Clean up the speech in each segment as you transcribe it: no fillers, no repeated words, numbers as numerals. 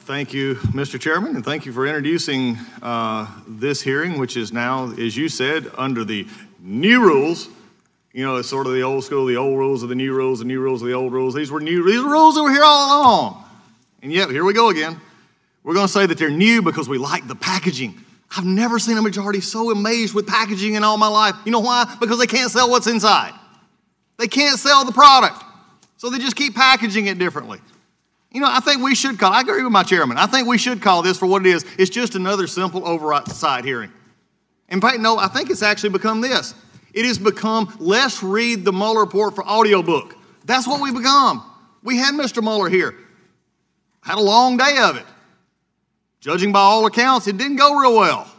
Thank you, Mr. Chairman, and thank you for introducing this hearing, which is now, as you said, under the new rules. You know, it's sort of the old school, the old rules are the new rules of the old rules. These were rules that were here all along. And yet, here we go again. We're going to say that they're new because we like the packaging. I've never seen a majority so amazed with packaging in all my life. You know why? Because they can't sell what's inside. They can't sell the product. So they just keep packaging it differently. You know, I think we should call, I agree with my chairman, I think we should call this for what it is. It's just another simple oversight hearing. In fact, no, I think it's actually become this. It has become, let's read the Mueller report for audiobook. That's what we become. We had Mr. Mueller here. Had a long day of it. Judging by all accounts, it didn't go real well.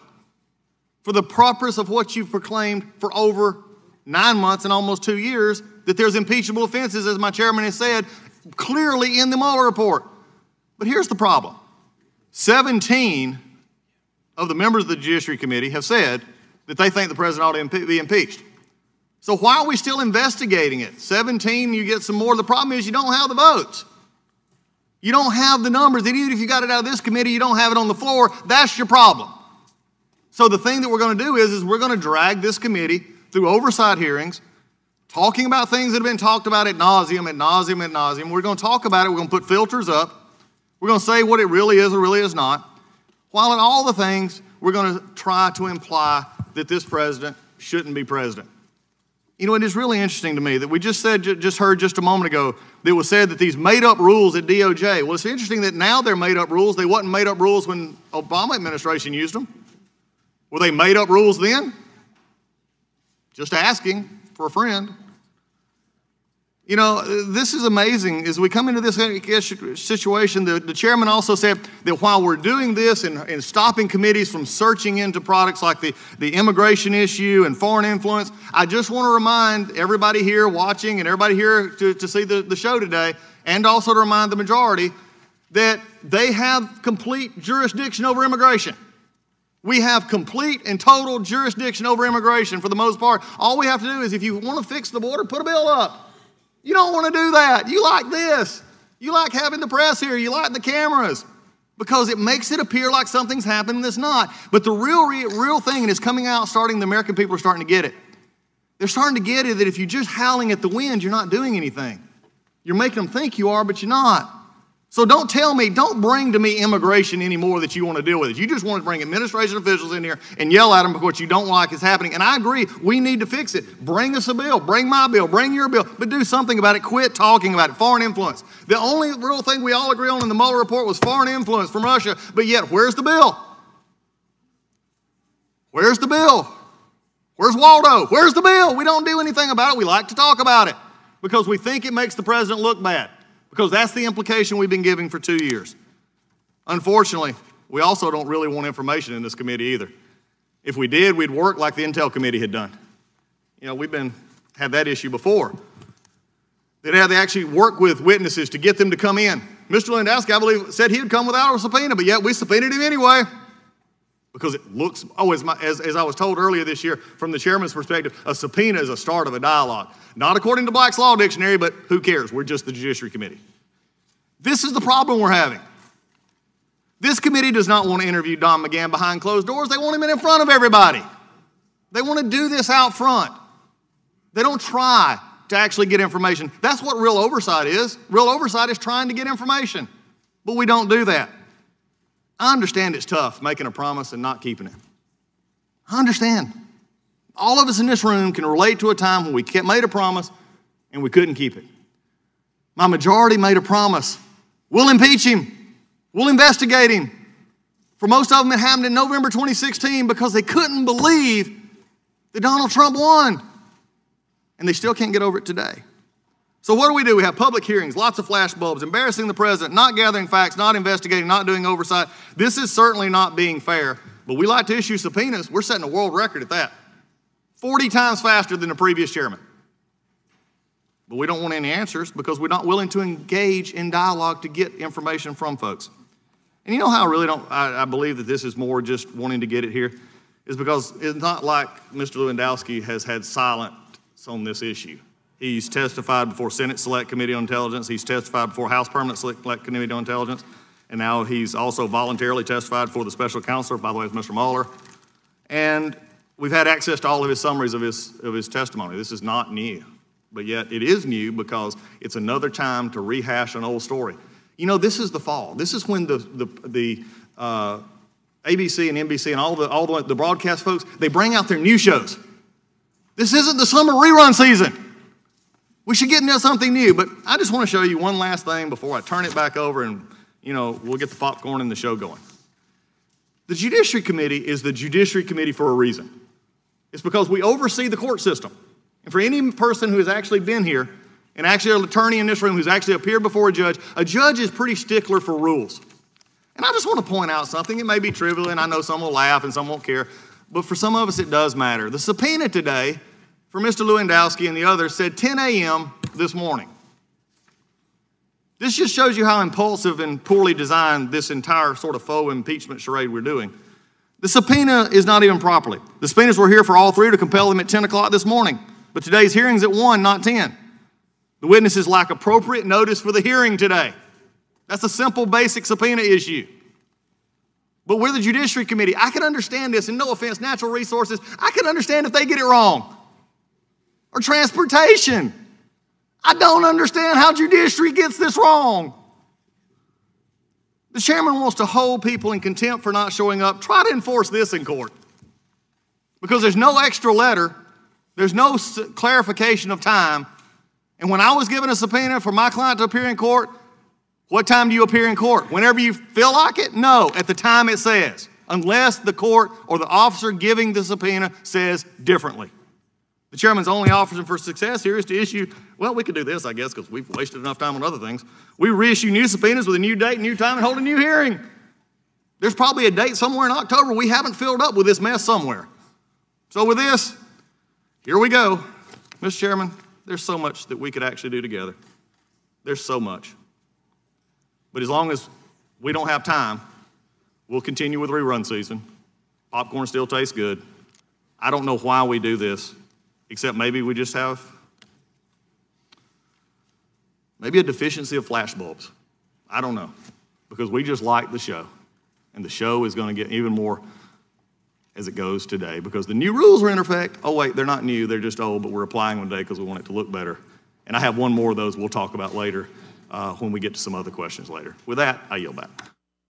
For the purpose of what you've proclaimed for over 9 months and almost 2 years, that there's impeachable offenses, as my chairman has said, clearly in the Mueller report. But here's the problem. 17 of the members of the Judiciary Committee have said that they think the president ought to be impeached. So why are we still investigating it? 17, you get some more. The problem is you don't have the votes. You don't have the numbers. And even if you got it out of this committee, you don't have it on the floor. That's your problem. So the thing that we're going to do is we're going to drag this committee through oversight hearings, talking about things that have been talked about ad nauseum, ad nauseum, ad nauseum. We're going to talk about it. We're going to put filters up. We're going to say what it really is or really is not. While in all the things, we're going to try to imply that this president shouldn't be president. You know, it is really interesting to me that we just heard just a moment ago that it was said that these made-up rules at DOJ. Well, it's interesting that now they're made-up rules. They wasn't made-up rules when Obama administration used them. Were they made-up rules then? Just asking for a friend. You know, this is amazing. As we come into this situation, the chairman also said that while we're doing this and stopping committees from searching into products like the immigration issue and foreign influence, I just want to remind everybody here watching and everybody here to see the show today, and also to remind the majority that they have complete jurisdiction over immigration. We have complete and total jurisdiction over immigration for the most part. All we have to do is if you want to fix the border, put a bill up. You don't want to do that. You like this. You like having the press here. You like the cameras because it makes it appear like something's happening that's not. But the real thing, and it's coming out starting, the American people are starting to get it. They're starting to get it that if you're just howling at the wind, you're not doing anything. You're making them think you are, but you're not. So don't tell me, don't bring to me immigration anymore that you want to deal with it. You just want to bring administration officials in here and yell at them because what you don't like is happening. And I agree, we need to fix it. Bring us a bill, bring my bill, bring your bill, but do something about it. Quit talking about it. Foreign influence. The only real thing we all agree on in the Mueller report was foreign influence from Russia, but yet where's the bill? Where's the bill? Where's Waldo? Where's the bill? We don't do anything about it. We like to talk about it because we think it makes the president look bad. Because that's the implication we've been giving for 2 years. Unfortunately, we also don't really want information in this committee either. If we did, we'd work like the Intel Committee had done. You know, we've had that issue before. They'd have to actually work with witnesses to get them to come in. Mr. Lewandowski, I believe, said he would come without a subpoena, but yet we subpoenaed him anyway. Because it looks, as I was told earlier this year, from the chairman's perspective, a subpoena is a start of a dialogue. Not according to Black's Law Dictionary, but who cares? We're just the Judiciary Committee. This is the problem we're having. This committee does not want to interview Don McGahn behind closed doors. They want him in front of everybody. They want to do this out front. They don't try to actually get information. That's what real oversight is. Real oversight is trying to get information. But we don't do that. I understand it's tough making a promise and not keeping it. I understand. All of us in this room can relate to a time when we made a promise and we couldn't keep it. My majority made a promise. We'll impeach him. We'll investigate him. For most of them, it happened in November 2016 because they couldn't believe that Donald Trump won. And they still can't get over it today. So what do? We have public hearings, lots of flashbulbs, embarrassing the president, not gathering facts, not investigating, not doing oversight. This is certainly not being fair, but we like to issue subpoenas. We're setting a world record at that. 40 times faster than the previous chairman. But we don't want any answers because we're not willing to engage in dialogue to get information from folks. And you know how I believe that this is more just wanting to get it here? Is because it's not like Mr. Lewandowski has had silence on this issue. He's testified before Senate Select Committee on Intelligence. He's testified before House Permanent Select Committee on Intelligence. and now he's also voluntarily testified for the special counselor, by the way, it's Mr. Mueller. And we've had access to all of his summaries of his testimony. This is not new, but yet it is new because it's another time to rehash an old story. You know, this is the fall. This is when the ABC and NBC and all the broadcast folks, they bring out their new shows. This isn't the summer rerun season. We should get into something new, but I just want to show you one last thing before I turn it back over and, you know, we'll get the popcorn and the show going. The Judiciary Committee is the Judiciary Committee for a reason. It's because we oversee the court system. And for any person who has actually been here, and actually an attorney in this room who's actually appeared before a judge is pretty stickler for rules. And I just want to point out something. It may be trivial, and I know some will laugh and some won't care, but for some of us it does matter. The subpoena today for Mr. Lewandowski and the others said 10 a.m. this morning. This just shows you how impulsive and poorly designed this entire sort of faux impeachment charade we're doing. The subpoena is not even properly. The subpoenas were here for all three to compel them at 10 o'clock this morning, but today's hearing's at 1, not 10. The witnesses lack appropriate notice for the hearing today. That's a simple, basic subpoena issue. But we're the Judiciary Committee. I can understand this, and no offense, natural resources, I can understand if they get it wrong. Or transportation. I don't understand how judiciary gets this wrong. The chairman wants to hold people in contempt for not showing up. Try to enforce this in court. Because there's no extra letter. There's no clarification of time. And when I was given a subpoena for my client to appear in court, what time do you appear in court? Whenever you feel like it? No, at the time it says. Unless the court or the officer giving the subpoena says differently. The chairman's only option for success here is to issue, well, we could do this, I guess, because we've wasted enough time on other things. We reissue new subpoenas with a new date, new time, and hold a new hearing. There's probably a date somewhere in October we haven't filled up with this mess somewhere. So with this, here we go. Mr. Chairman, there's so much that we could actually do together. There's so much. But as long as we don't have time, we'll continue with rerun season. Popcorn still tastes good. I don't know why we do this. Except maybe we just have maybe a deficiency of flashbulbs. I don't know. Because we just like the show. And the show is going to get even more as it goes today. Because the new rules are in effect. Oh, wait, they're not new. They're just old, but we're applying them today because we want it to look better. And I have one more of those we'll talk about later when we get to some other questions later. With that, I yield back.